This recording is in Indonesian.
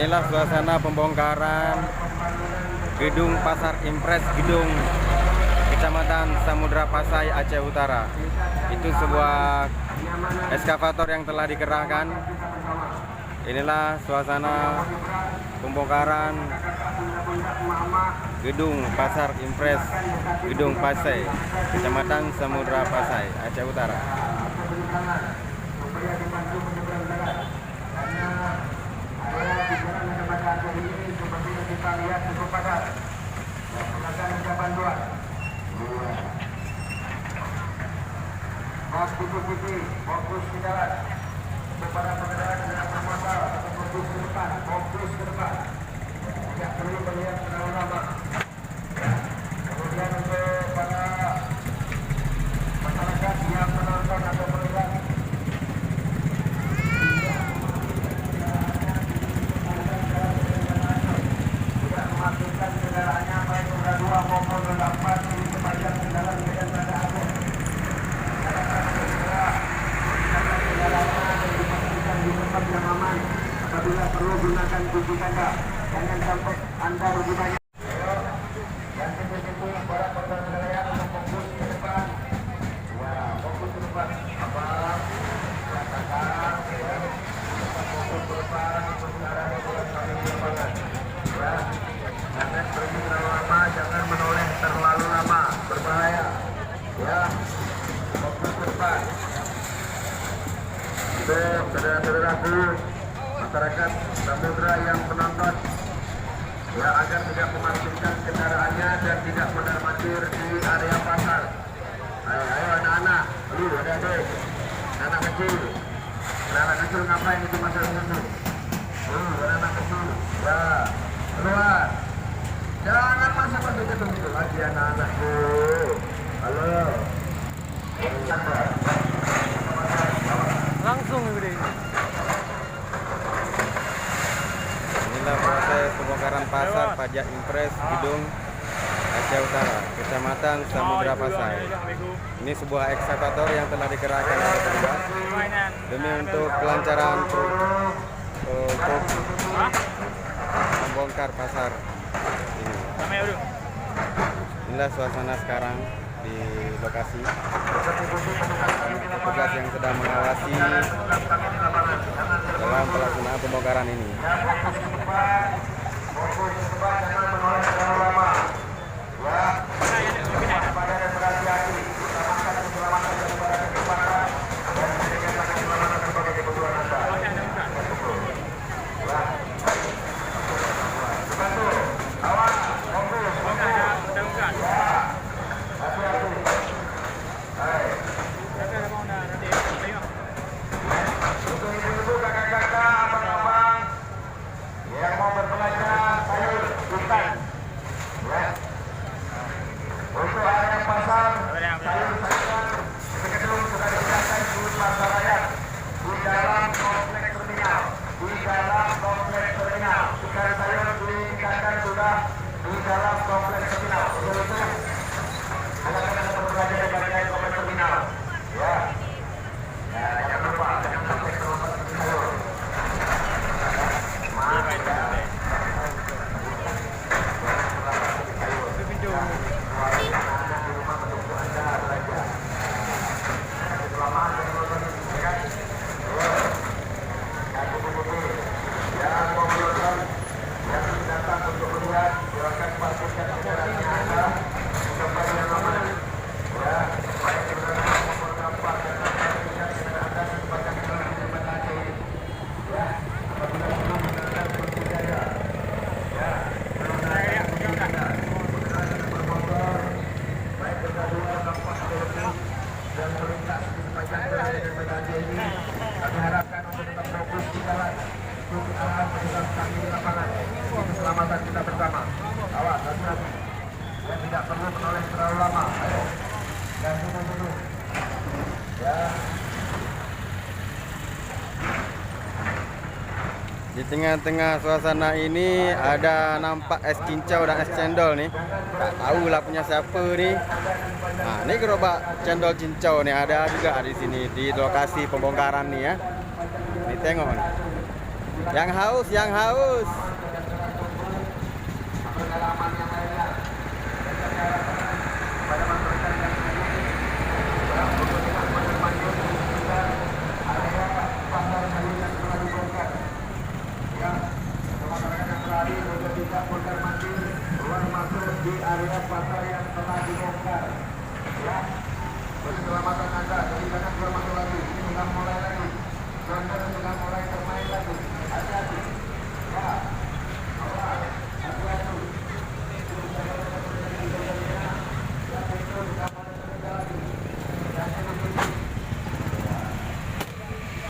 Inilah suasana pembongkaran gedung Pasar Impres Gedung Kecamatan Samudra Pasai, Aceh Utara. Itu sebuah eskavator yang telah dikerahkan. Inilah suasana pembongkaran gedung Pasar Impres Gedung Pasai, Kecamatan Samudra Pasai, Aceh Utara. Fokus di jalan kepada pengendara yang bermasalah, fokus ke depan, fokus ke depan, tidak perlu melihat terlalu lama. Kemudian untuk para masyarakat yang menonton atau melihat tidak mematikan kendaraannya baik roda 2 maupun roda 4 di sepanjang jalan Medan Raya Aceh. Yang aman, apabila perlu gunakan kunci ganda, jangan sampai Anda rugi banyak. Dan tentu para pengendara untuk fokus ke depan. Ya, fokus ke depan. Apa? Katakan, ya. Fokus ke depan, pengendara yang bolak-balik di lapangan. Ya, jangan pergi terlalu lama, jangan menoleh terlalu lama, berbahaya. Ya, fokus ke depan. Itu saudara-saudaraku masyarakat Samudra yang menonton, ya, agar tidak memarkirkan kendaraannya dan tidak mondar-mandir di area pasar. Ayo anak-anak, lu adik-adik, anak kecil ngapain itu pasar itu? Anak kecil, ya, keluar. Jangan masuk gedung itu lagi anak-anakku. Halo. Langsung ini. Inilah proses pembongkaran pasar pajak Impres Gedung Aceh Utara, Kecamatan Samudra Pasai. Ini sebuah ekskavator yang telah dikerahkan oleh petugas demi untuk kelancaran untuk membongkar pasar ini. Inilah suasana sekarang di lokasi. Petugas yang sedang mengawasi dalam pelaksanaan pembongkaran ini. Yang mau berbelanja sayur hutan, ya. Untuk area pasar sayur-sayuran gedung sudah disediakan di pasar raya di dalam kompleks terminal, ikan sayur ditingkatkan sudah di dalam kompleks terminal. Betul-betul silakan Anda berbelanja di bagian kompleks terminal, ya. Ya, jangan lupa jangan sampai terlupa sayur. Kami harapkan untuk tetap fokus di jalan, ikuti arahan petugas kami di lapangan untuk keselamatan kita bersama. Awas, hati-hati. Dan tidak perlu menoleh terlalu lama. Ayo, dan duduk. Ya. Di tengah-tengah suasana ini ada nampak es cincau dan es cendol nih. Tak tahu lah punya siapa nih. Nah, ini gerobak cendol cincau nih ada juga di sini di lokasi pembongkaran nih ya. Nih tengok nih. Yang haus, yang haus. pengalaman yang lainnya. Pada masyarakat yang ini, barang bukti dengan menemani menunjukkan area pasar kayu yang telah dibongkar. Ya, masyarakat yang berlari juga bisa bongkar mandir keluar masuk di area pasar